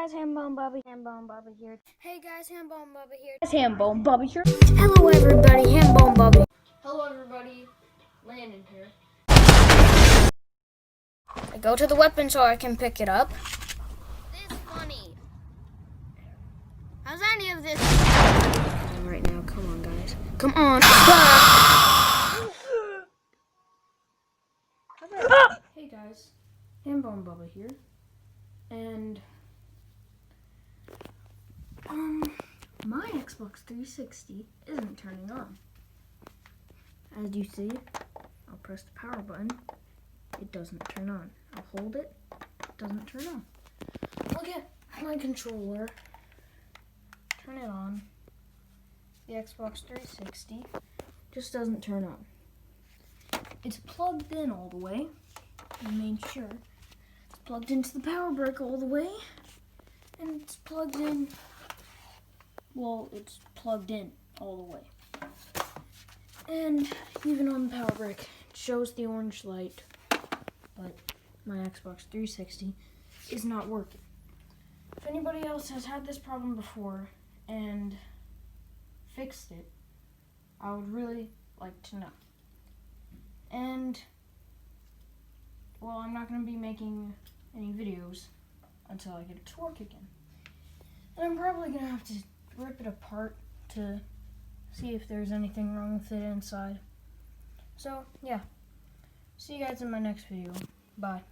guys, Hambone Bubba here. Hey guys, Hambone Bubba here. Hambone Bubba here. Hello everybody, Hambone Bubba. Hello everybody, Landon here. I go to the weapon so I can pick it up. This funny. How's any of this right now? Come on guys. Come on. Hey guys, Hambone Bubba here. And my Xbox 360 isn't turning on. As you see, I'll press the power button. It doesn't turn on. I'll hold it. It doesn't turn on. I'll get my controller. Turn it on. The Xbox 360 just doesn't turn on. It's plugged in all the way. I made sure. It's plugged into the power brick all the way. And it's plugged in. Well, it's plugged in all the way. And even on the power brick, it shows the orange light. But my Xbox 360 is not working. If anybody else has had this problem before and fixed it, I would really like to know. And, well, I'm not going to be making any videos until I get it to work again. And I'm probably going to have to rip it apart to see if there's anything wrong with it inside. So, yeah. See you guys in my next video. Bye.